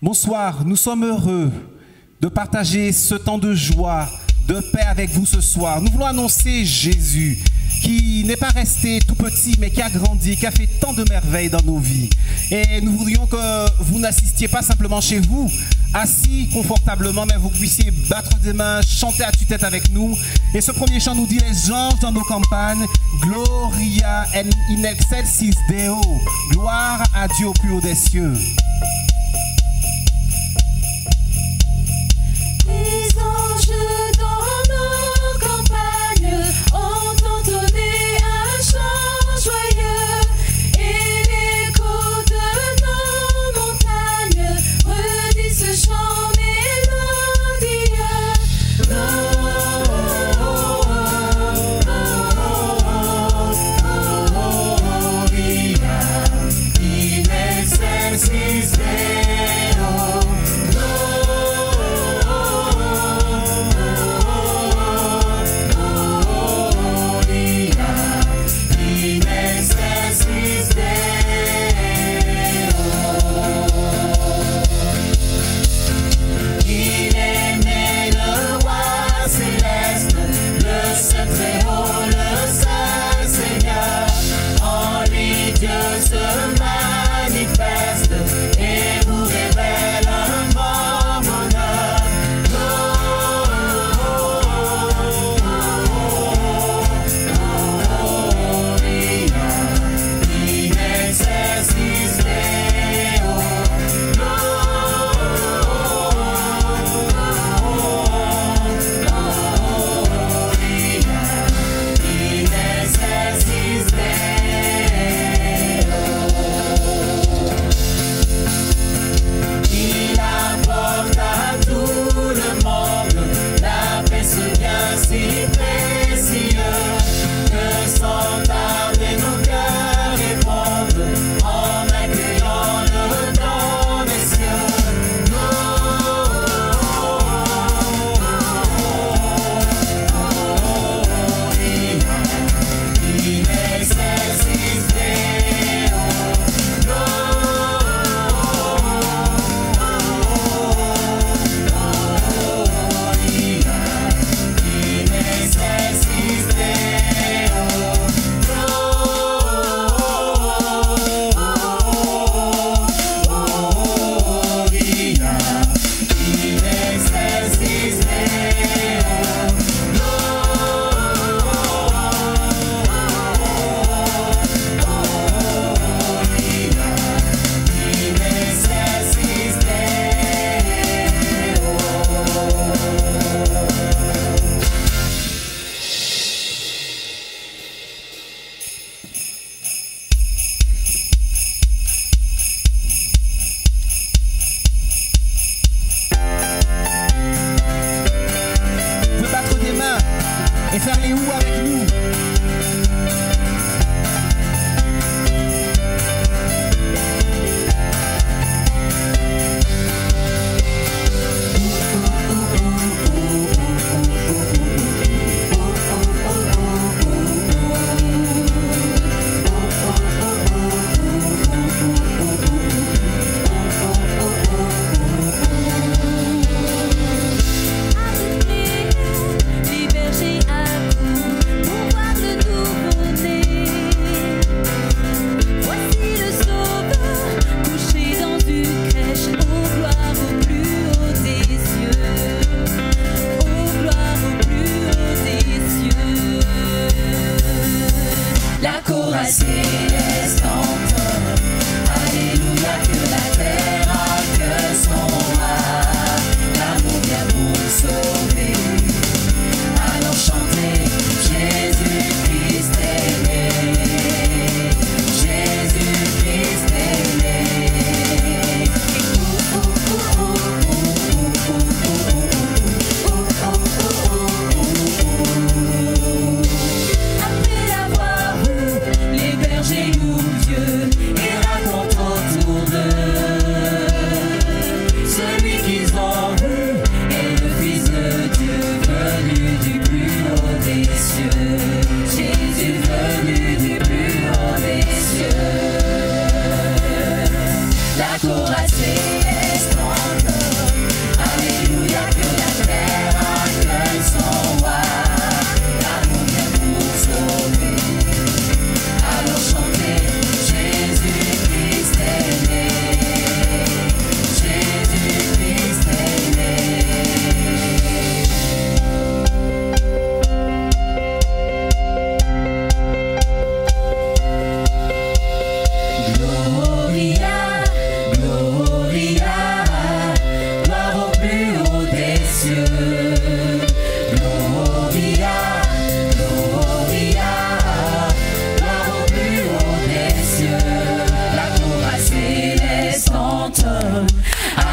Bonsoir, nous sommes heureux de partager ce temps de joie, de paix avec vous ce soir. Nous voulons annoncer Jésus, qui n'est pas resté tout petit, mais qui a grandi, qui a fait tant de merveilles dans nos vies. Et nous voudrions que vous n'assistiez pas simplement chez vous, assis confortablement, mais vous puissiez battre des mains, chanter à tue-tête avec nous. Et ce premier chant nous dit les anges dans nos campagnes, Gloria in excelsis Deo, gloire à Dieu au plus haut des cieux. Les anges dans nos campagnes ont entonné un chant joyeux et l'écho de nos montagnes redit ce chant mélodieux. Gloria in excelsis Deo.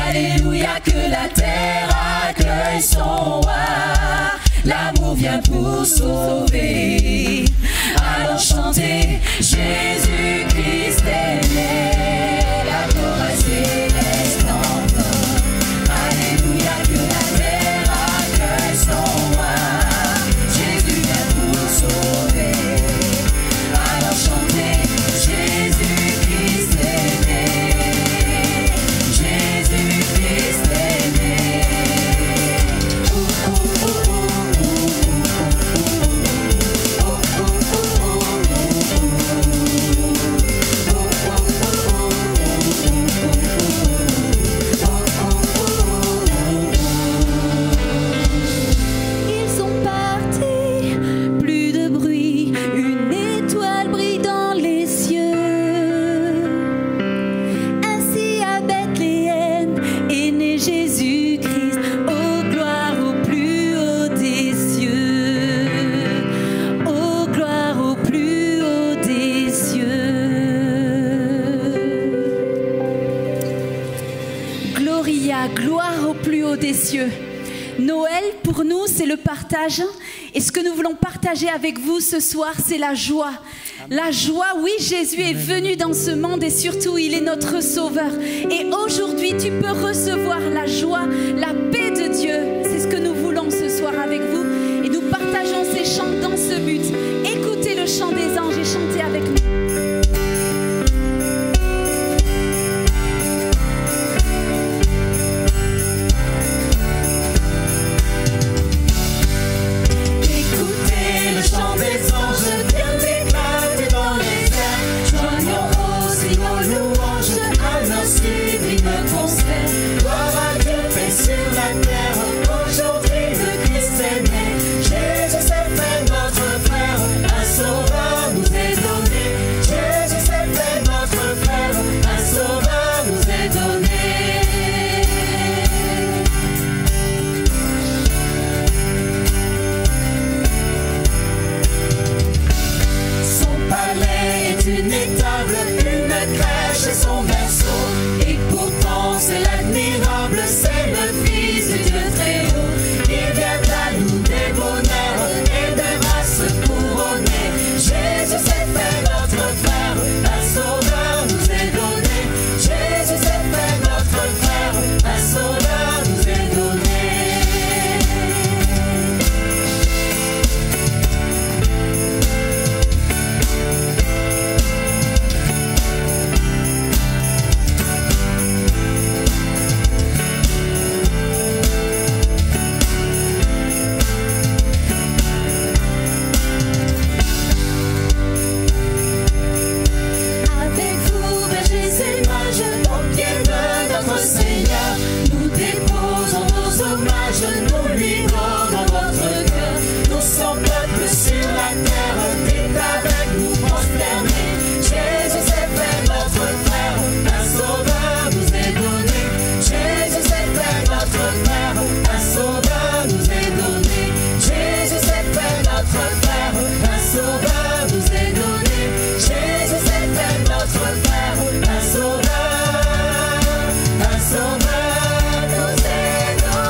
Alléluia, que la terre accueille son roi. L'amour vient pour sauver. Alors chantez, Jésus-Christ est né. La chorale céleste entend. Alléluia, que la terre accueille son roi. Jésus vient pour sauver. Alors chantez, Jésus-Christ est né. Jésus-Christ est né. Ils sont partis, plus de bruit, une étoile brille dans les cieux. Ainsi à Bethléem est né Jésus-Christ, ô gloire au plus haut des cieux, ô gloire au plus haut des cieux. Gloria, gloire au plus haut des cieux. Noël, pour nous, c'est le partage. Et ce que nous voulons partager avec vous ce soir, c'est la joie. La joie, oui, Jésus est venu dans ce monde et surtout, il est notre sauveur. Et aujourd'hui, tu peux recevoir la joie, la paix de Dieu. C'est ce que nous voulons ce soir avec vous. Et nous partageons ces chants dans ce but. Écoutez le chant des anges et chantez avec nous. Écoutez le chant des anges, vient d'éclater dans les airs. Joignons aussi nos louanges à leur sublime concert. Gloire à Dieu, paix sur la terre. Aujourd'hui le Christ est né. Jésus s'est fait notre frère, un sauveur nous est donné. Jésus s'est fait notre frère, un sauveur nous est donné. Son palais est une étable, une crèche et son berceau. Et pourtant c'est l'admirable, c'est le Fils du Dieu très haut. Il vient à nous des bonheurs et des races couronnées. Jésus s'est fait notre frère, un sauveur nous est donné. Jésus s'est fait notre frère, un sauveur nous est donné. Avec vous, bergers et mages, au pied de notre Seigneur, nous déposons nos hommages, nous lui donnons notre cœur. Nous sommes peuple sur la terre, dites avec nous prosterner. Jésus s'est fait notre frère, un sauveur nous est donné. Jésus s'est fait notre frère, un sauveur nous est donné. Jésus s'est fait notre frère, un sauveur nous est donné. Jésus s'est fait notre frère, un sauveur nous est donné.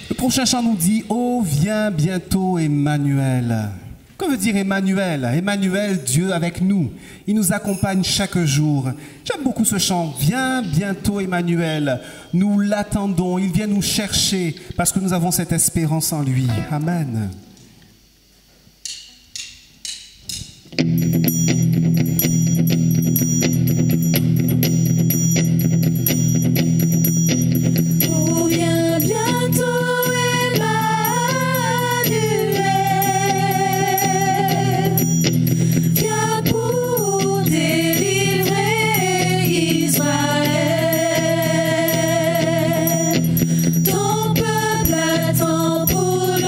Le prochain chant nous dit « Oh, viens bientôt Emmanuel ». Que veut dire Emmanuel? Emmanuel, Dieu avec nous. Il nous accompagne chaque jour. J'aime beaucoup ce chant. Viens bientôt Emmanuel. Nous l'attendons. Il vient nous chercher parce que nous avons cette espérance en lui. Amen. Oh, viens bientôt Emmanuel. Viens pour délivrer Israël. Ton peuple attend pour le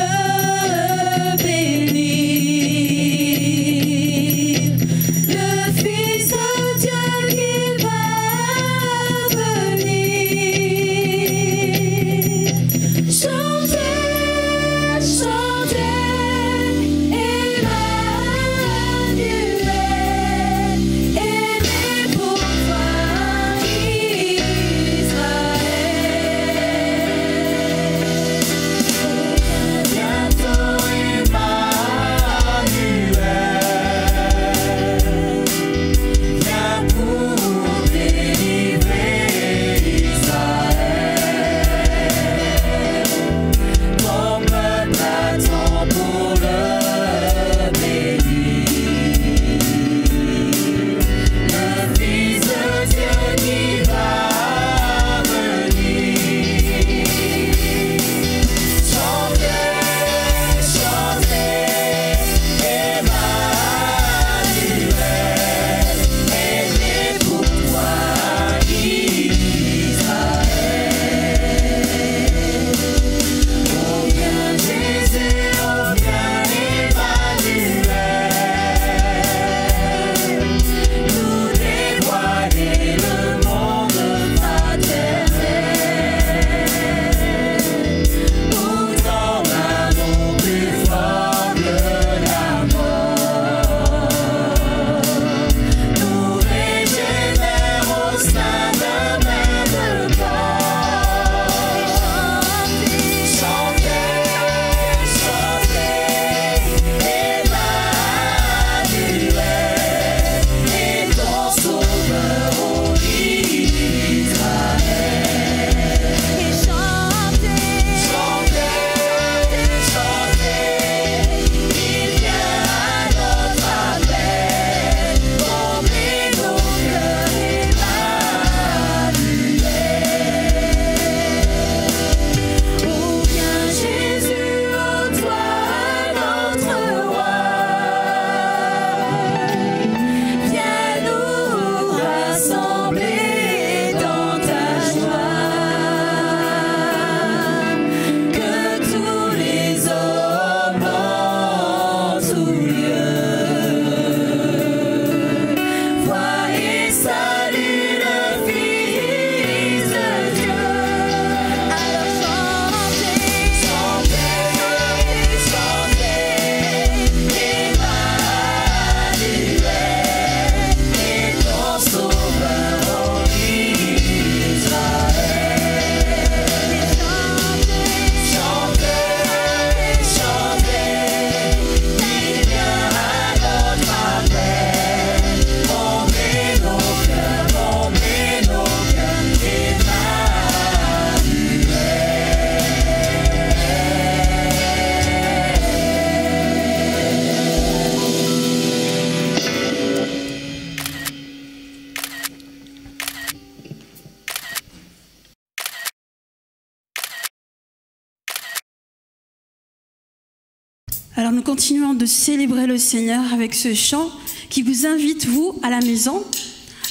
nous continuons de célébrer le Seigneur avec ce chant qui vous invite, vous, à la maison,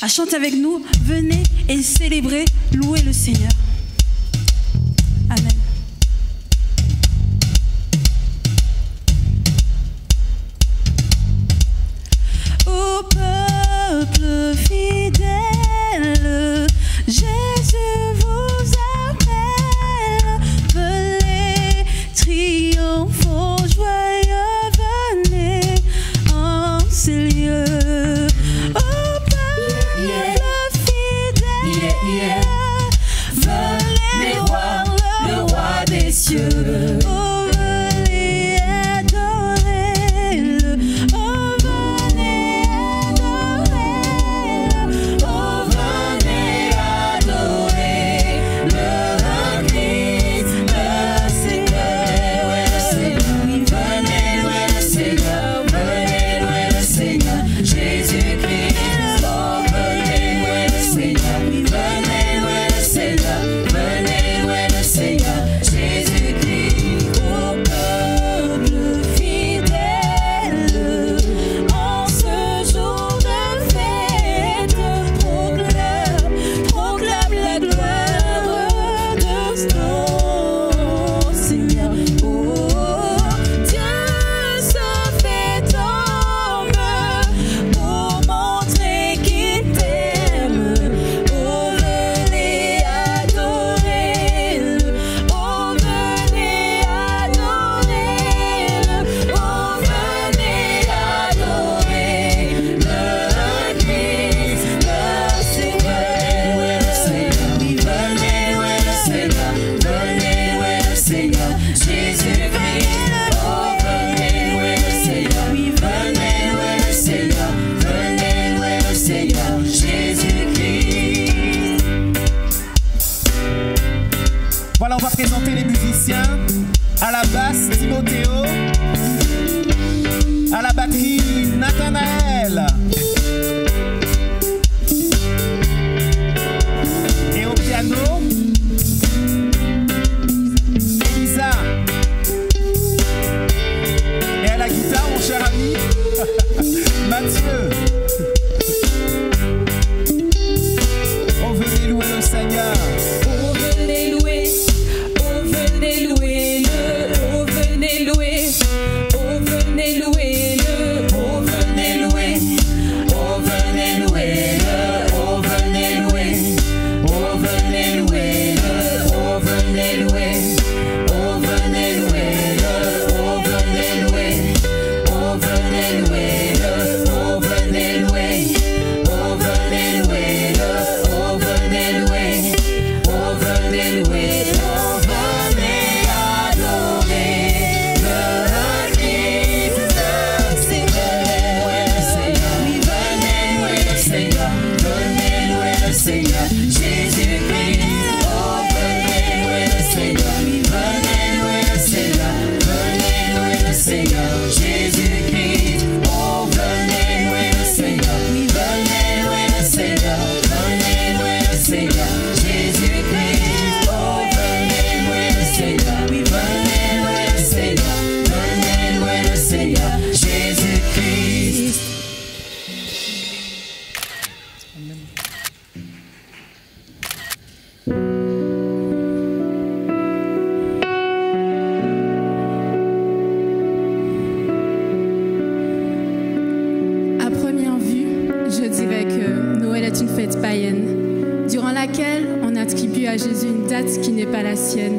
à chanter avec nous. Venez et célébrez, louez le Seigneur. Amen. Ô peuple fidèle, Jésus vous appelle. Venez, triomphons, joyeux, venez en ces lieux. Ô peuple fidèle, venez voir le roi des cieux. Oh, venez adorer-le. Oh, venez adorer-le. Oh, venez adorer le Christ, le Seigneur. Oui, venez louer le Seigneur. Venez louer le Seigneur. Jésus-Christ. Oh, venez louer le Seigneur. Oui, venez louer le Seigneur. Venez louer le Seigneur. Jésus-Christ. Ô peuple fidèle, en ce jour de fête, proclame la gloire de ton Seigneur. Oh, Dieu se fait homme pour montrer qu'il t'aime. Oh, venez adorer-le. Oh, venez adorer-le. Oh, venez adorer le Christ, le Seigneur. Oui, venez louer le Seigneur. Venez louer le Seigneur. Jésus-Christ. Oh, venez louer le Seigneur. Oui, venez louer le Seigneur. Venez louer le Seigneur. Jésus-Christ. Voilà, on va présenter les musiciens. À la basse, Timothéo. À la batterie, Nathanaël. Et au piano, Elisa. Et à la guitare, mon cher ami, Mathieu. Oh, venez louer le Seigneur. Oh, venez louer, oh, venez louer le, oh, venez louer, oh, venez louer le, oh, venez louer, oh, venez louer le, oh, venez louer, oh, venez louer le, oh, venez louer, oh, venez louer le, oh, venez louer, oh, venez louer le, oh, venez louer, oh, venez louer le, oh, venez louer, oh, venez louer, oh, venez adorer le Christ, le Seigneur. Oui, venez louer le Seigneur. Venez louer le Seigneur. Jésus-Christ. Oh, venez louer le Seigneur. Oui, venez louer le Seigneur. Venez louer le Seigneur. Jésus-Christ. Oh, venez louer le Seigneur. Oui, venez louer le Seigneur. Venez louer le Seigneur. Jésus-Christ. Oh, venez louer le Seigneur. Oui, venez louer le Seigneur. Venez louer le Seigneur. Jésus-Christ. À première vue, je dirais que Noël est une fête païenne, durant laquelle on attribue à Jésus une date qui n'est pas la sienne.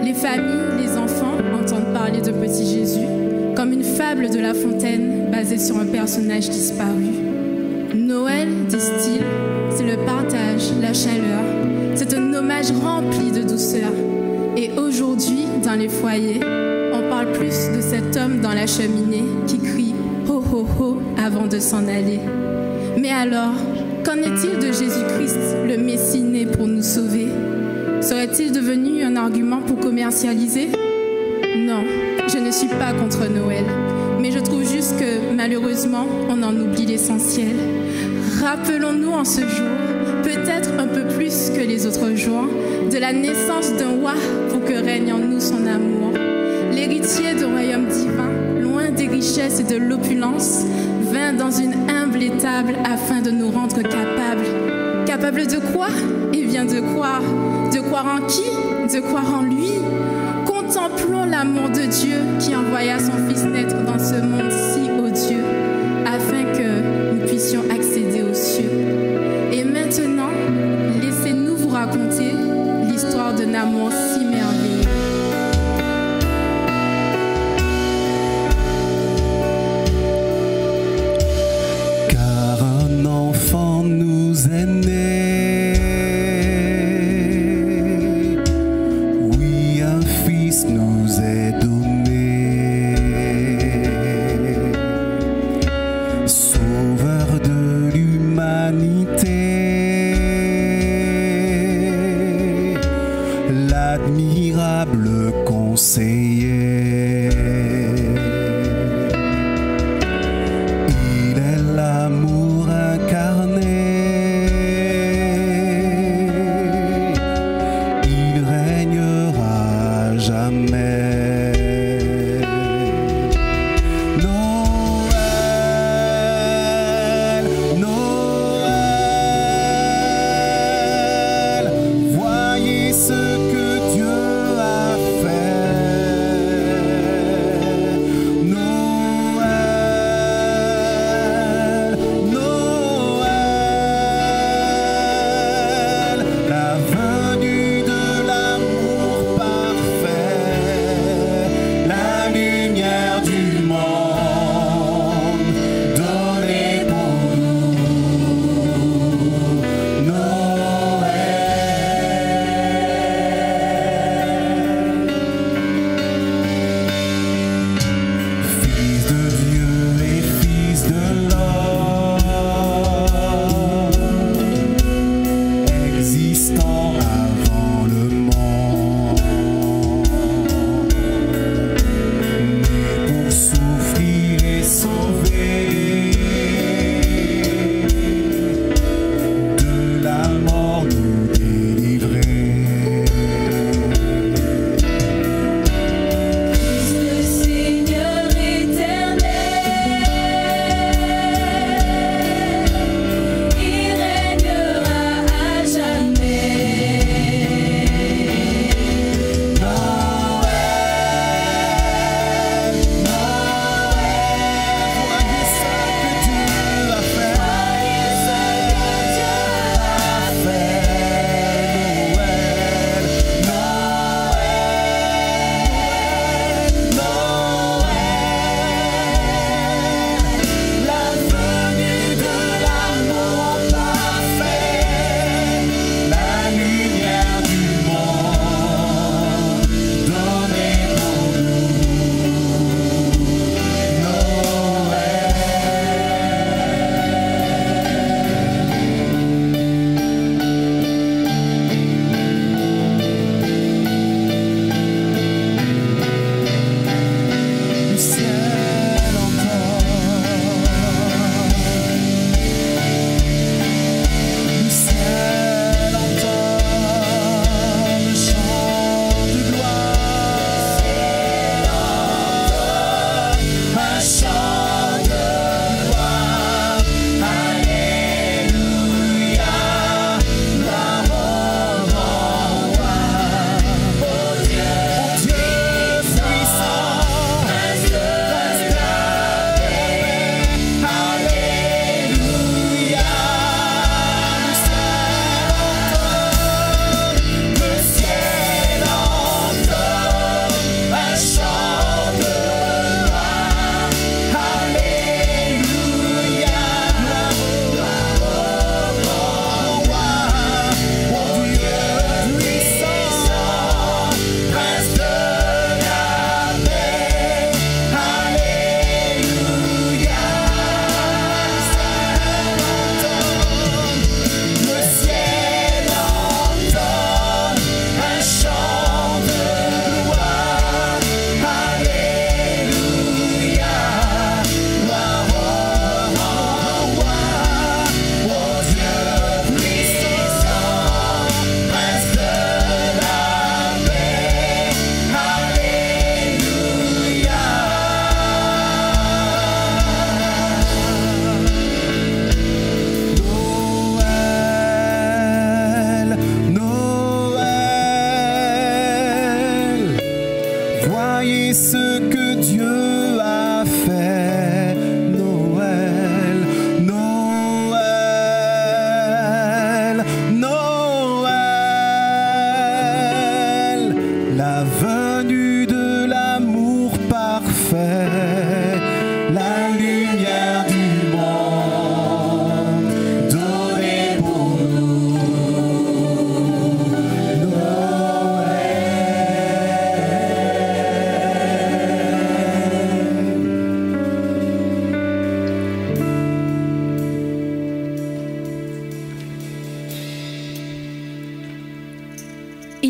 Les familles, les enfants entendent parler de petit Jésus comme une fable de La Fontaine basée sur un personnage disparu. Noël, disent-ils, c'est le partage, la chaleur, c'est un hommage rempli de douceur. Et aujourd'hui, dans les foyers, on parle plus de cet homme dans la cheminée qui crie « ho ho ho » avant de s'en aller. Mais alors, qu'en est-il de Jésus-Christ, le Messie né pour nous sauver? Serait-il devenu un argument pour commercialiser? Non, je ne suis pas contre Noël, mais je trouve juste que malheureusement, on en oublie l'essentiel. Rappelons-nous en ce jour, peut-être un peu plus que les autres jours, de la naissance d'un roi pour que règne en nous son amour. L'héritier du royaume divin, des richesses et de l'opulence, vint dans une humble étable afin de nous rendre capables. Capables de quoi? Eh bien de croire. De croire en qui? De croire en lui. Contemplons l'amour de Dieu qui envoya son Fils naître dans ce monde si odieux, afin que nous puissions accéder aux cieux. Et maintenant, laissez-nous vous raconter l'histoire d'un amour si merveilleux. Car un enfant nous est né, oui, un fils nous est donné.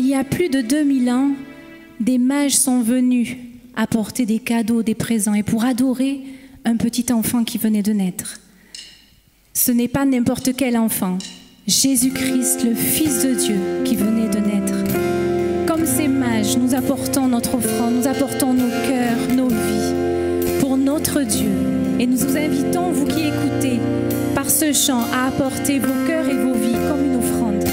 Il y a plus de 2000 ans, des mages sont venus apporter des cadeaux, des présents, et pour adorer un petit enfant qui venait de naître. Ce n'est pas n'importe quel enfant, Jésus-Christ, le Fils de Dieu, qui venait de naître. Comme ces mages, nous apportons notre offrande, nous apportons nos cœurs, nos vies pour notre Dieu. Et nous vous invitons, vous qui écoutez, par ce chant, à apporter vos cœurs et vos vies comme une offrande.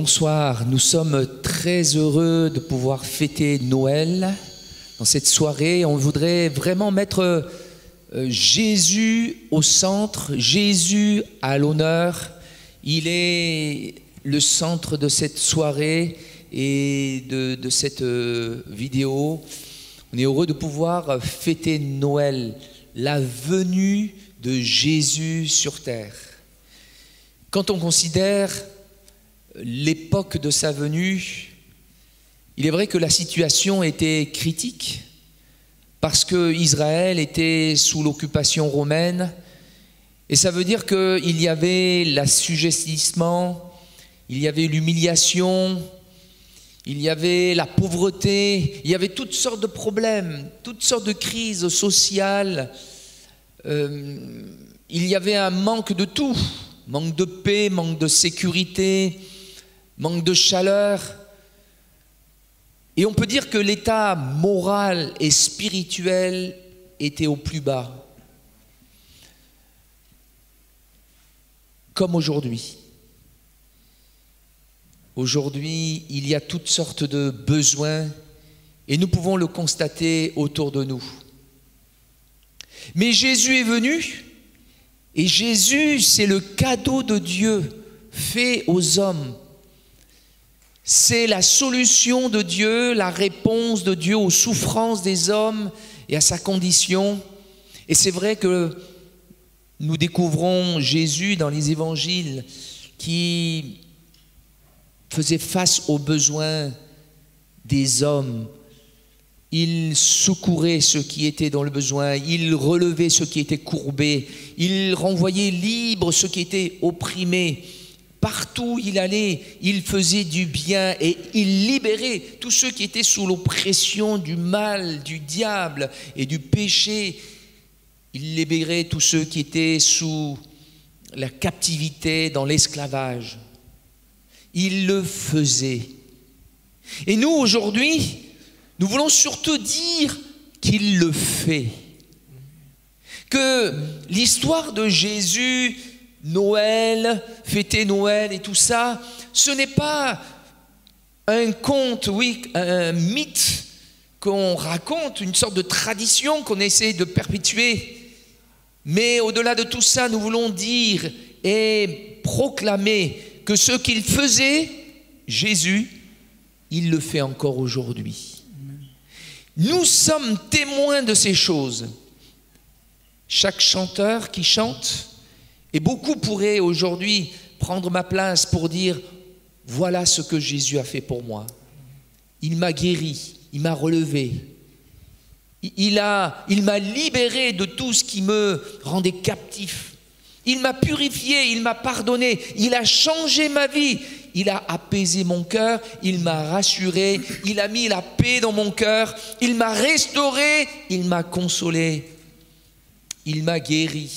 Bonsoir, nous sommes très heureux de pouvoir fêter Noël dans cette soirée. On voudrait vraiment mettre Jésus au centre, Jésus à l'honneur. Il est le centre de cette soirée et de cette vidéo. On est heureux de pouvoir fêter Noël, la venue de Jésus sur terre. Quand on considère l'époque de sa venue, il est vrai que la situation était critique parce que Israël était sous l'occupation romaine et ça veut dire qu'il y avait l'assujettissement, il y avait l'humiliation, il y avait la pauvreté, il y avait toutes sortes de problèmes, toutes sortes de crises sociales. Il y avait un manque de tout, manque de paix, manque de sécurité, manque de chaleur. Et on peut dire que l'état moral et spirituel était au plus bas. Comme aujourd'hui. Aujourd'hui, il y a toutes sortes de besoins et nous pouvons le constater autour de nous. Mais Jésus est venu et Jésus, c'est le cadeau de Dieu fait aux hommes. C'est la solution de Dieu, la réponse de Dieu aux souffrances des hommes et à sa condition. Et c'est vrai que nous découvrons Jésus dans les évangiles qui faisait face aux besoins des hommes. Il secourait ceux qui étaient dans le besoin, il relevait ceux qui étaient courbés, il renvoyait libres ceux qui étaient opprimés. Partout où il allait, il faisait du bien et il libérait tous ceux qui étaient sous l'oppression du mal, du diable et du péché. Il libérait tous ceux qui étaient sous la captivité, dans l'esclavage. Il le faisait. Et nous, aujourd'hui, nous voulons surtout dire qu'il le fait. Que l'histoire de Jésus, Noël, fêter Noël et tout ça, ce n'est pas un conte, oui, un mythe qu'on raconte, une sorte de tradition qu'on essaie de perpétuer. Mais au-delà de tout ça, nous voulons dire et proclamer que ce qu'il faisait, Jésus, il le fait encore aujourd'hui. Nous sommes témoins de ces choses. Chaque chanteur qui chante, et beaucoup pourraient aujourd'hui prendre ma place pour dire « Voilà ce que Jésus a fait pour moi. Il m'a guéri, il m'a relevé. Il m'a libéré de tout ce qui me rendait captif. Il m'a purifié, il m'a pardonné, il a changé ma vie, il a apaisé mon cœur, il m'a rassuré, il a mis la paix dans mon cœur, il m'a restauré, il m'a consolé, il m'a guéri,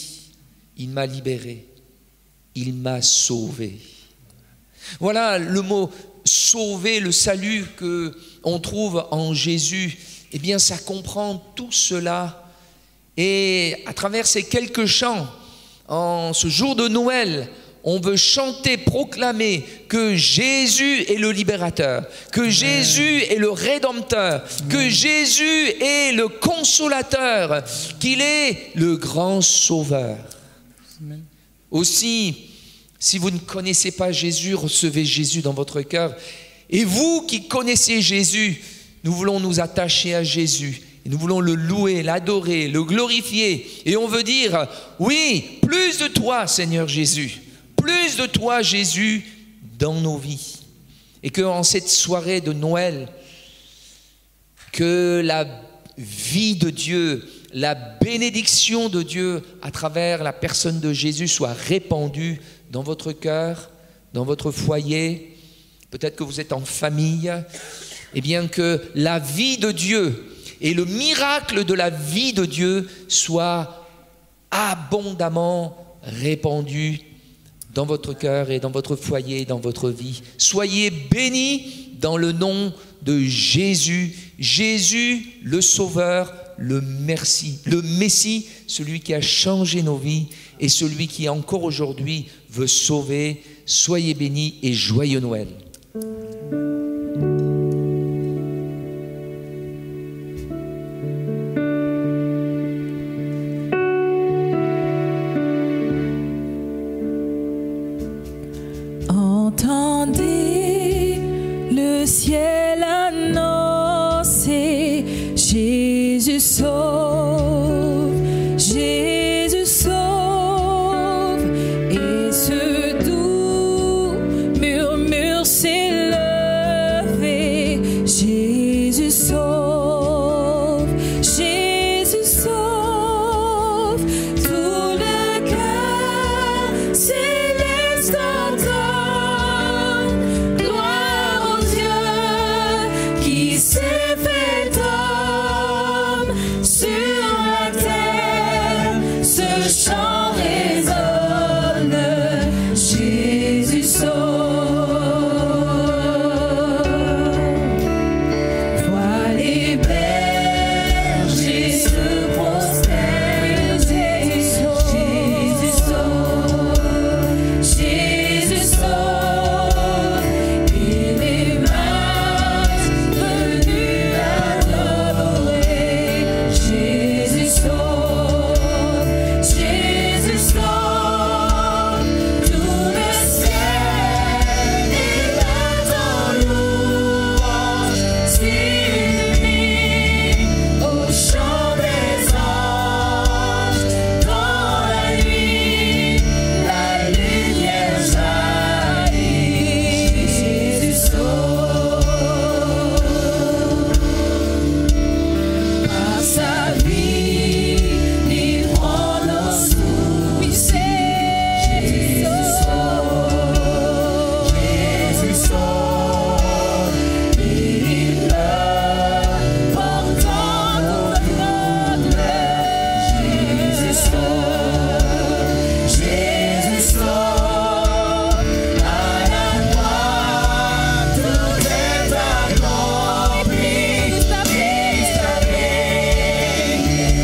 il m'a libéré, il m'a sauvé. » Voilà le mot « sauver », le salut qu'on trouve en Jésus. Eh bien, ça comprend tout cela. Et à travers ces quelques chants, en ce jour de Noël, on veut chanter, proclamer que Jésus est le libérateur, que Jésus est le rédempteur, que Jésus est le consolateur, qu'il est le grand sauveur. Aussi, si vous ne connaissez pas Jésus, recevez Jésus dans votre cœur. Et vous qui connaissez Jésus, nous voulons nous attacher à Jésus. Et nous voulons le louer, l'adorer, le glorifier. Et on veut dire, oui, plus de toi, Seigneur Jésus. Plus de toi, Jésus, dans nos vies. Et qu'en cette soirée de Noël, que la vie de Dieu, la bénédiction de Dieu à travers la personne de Jésus soit répandue dans votre cœur, dans votre foyer. Peut-être que vous êtes en famille. Eh bien, que la vie de Dieu et le miracle de la vie de Dieu soit abondamment répandu dans votre cœur et dans votre foyer, dans votre vie. Soyez bénis dans le nom de Jésus. Jésus, le Sauveur, le Messie, celui qui a changé nos vies et celui qui encore aujourd'hui veut sauver. Soyez bénis et joyeux Noël. Entendez le ciel annoncer Jésus sauve, Jésus sauve. Jésus sauve, Jésus sauve, tout le cœur céleste entend, gloire au Dieu qui s'est fait homme, sur la terre ce chant résonne, Jésus sauve. Vois les bergers se prosterner, Jésus sauve, Jésus sauve, et les masses venues adorer, Jésus sauve, Jésus sauve, tout le ciel est en louange, s'unit au chant des anges, dans la nuit, la lumière jaillit, Jésus sauve, par sa vie, il prend nos soucis, Jésus sauve, Jésus sauve, il meurt, portant notre douleur, Jésus sauve, Jésus sauve, à la croix, tout est accompli,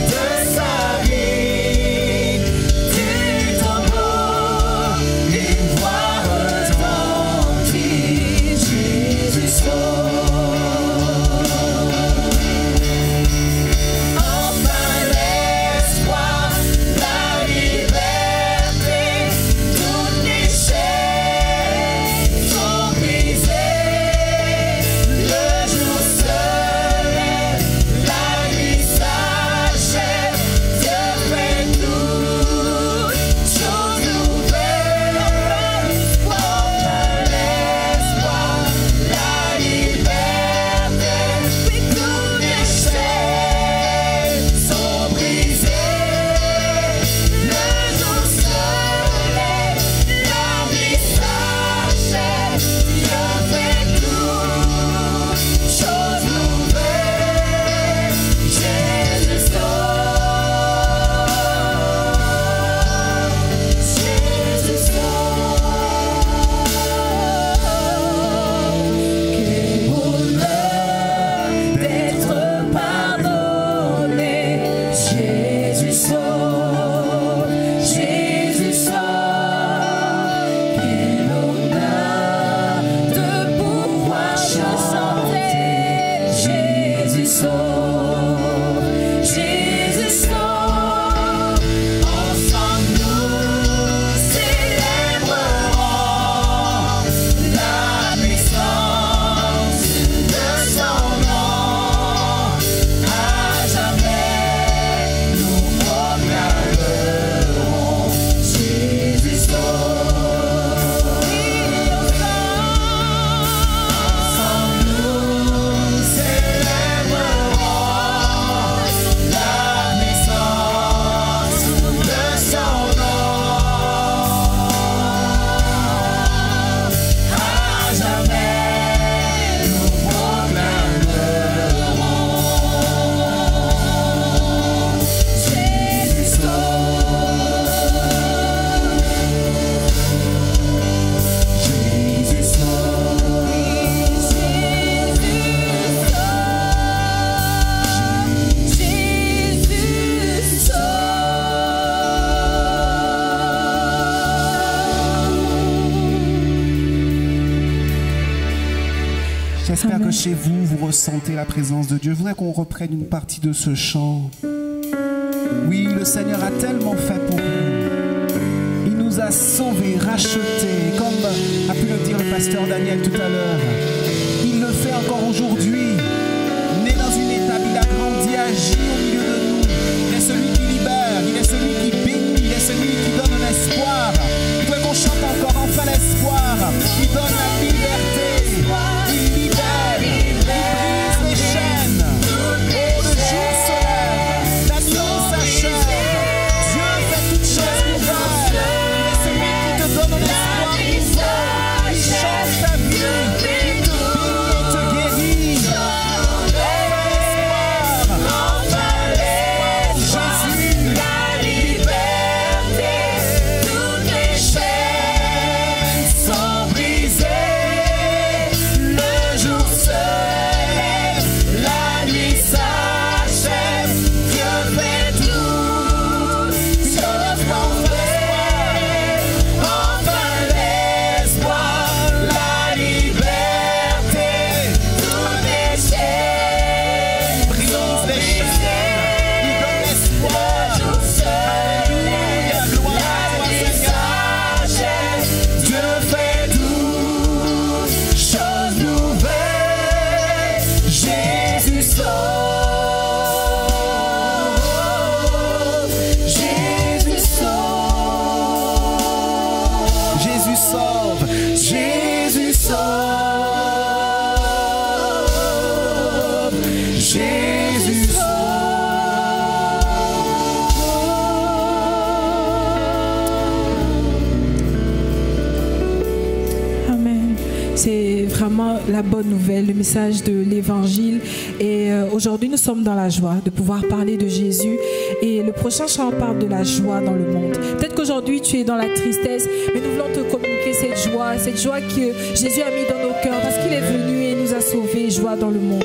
de sa vie, du tombeau, une voix retentit, Jésus sauve. Enfin l'espoir, la liberté, toutes les chaînes sont brisées, le jour se lève, la nuit s'achève, Dieu fait toutes choses nouvelles, enfin l'espoir, la liberté, toutes les chaînes sont brisées, le jour se lève, la nuit s'achève, Dieu fait toutes choses nouvelles, Jésus sauve, Jésus sauve, quel bonheur d'être pardonné, Jésus sauve, Jésus sauve, quel honneur de pouvoir chanter, Jésus sauve, Jésus sauve, ensemble nous célébrerons la puissance de son nom, à jamais nous proclamerons, Jésus sauve, ensemble nous célébrerons la puissance de son nom, à jamais nous proclamerons, Jésus J'espère Amen. que chez vous, vous ressentez la présence de Dieu. Je voudrais qu'on reprenne une partie de ce chant. Oui, le Seigneur a tellement fait pour nous. Il nous a sauvés, rachetés, comme a pu le dire le pasteur Daniel tout à l'heure. Il le fait encore aujourd'hui. Né dans une étape, il a grandi, agi au milieu de nous. Il est celui qui libère, il est celui qui bénit, il est celui qui donne l'espoir. Je voudrais qu'on chante encore enfin l'espoir. Il donne la liberté, il libère, il brise les chaînes. Jésus Amen. C'est vraiment la bonne nouvelle, le message de l'évangile. Et aujourd'hui, nous sommes dans la joie de pouvoir parler de Jésus. Et le prochain chant parle de la joie dans le monde. Peut-être qu'aujourd'hui, tu es dans la tristesse, mais nous voulons te communiquer cette joie que Jésus a mis dans nos cœurs parce qu'il est venu et nous a sauvés. Joie dans le monde.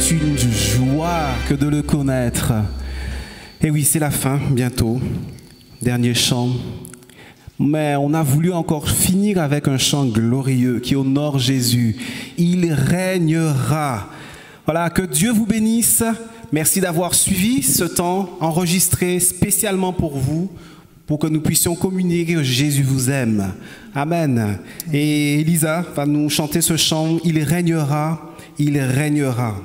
C'est une joie que de le connaître. Et oui, c'est la fin, bientôt. Dernier chant. Mais on a voulu encore finir avec un chant glorieux qui honore Jésus. Il régnera. Voilà, que Dieu vous bénisse. Merci d'avoir suivi ce temps enregistré spécialement pour vous, pour que nous puissions communiquer que Jésus vous aime. Amen. Et Elisa va nous chanter ce chant. Il régnera, il régnera.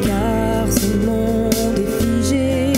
Car ce monde est figé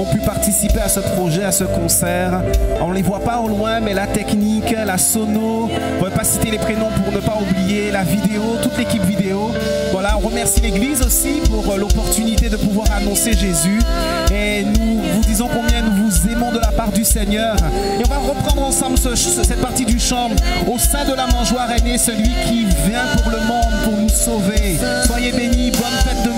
ont pu participer à ce projet, à ce concert. On ne les voit pas au loin, mais la technique, la sono, on ne va pas citer les prénoms pour ne pas oublier, la vidéo, toute l'équipe vidéo. Voilà, on remercie l'Église aussi pour l'opportunité de pouvoir annoncer Jésus. Et nous vous disons combien nous vous aimons de la part du Seigneur. Et on va reprendre ensemble cette partie du chant. Au sein de la mangeoire est né celui qui vient pour le monde, pour nous sauver. Soyez bénis, bonne fête de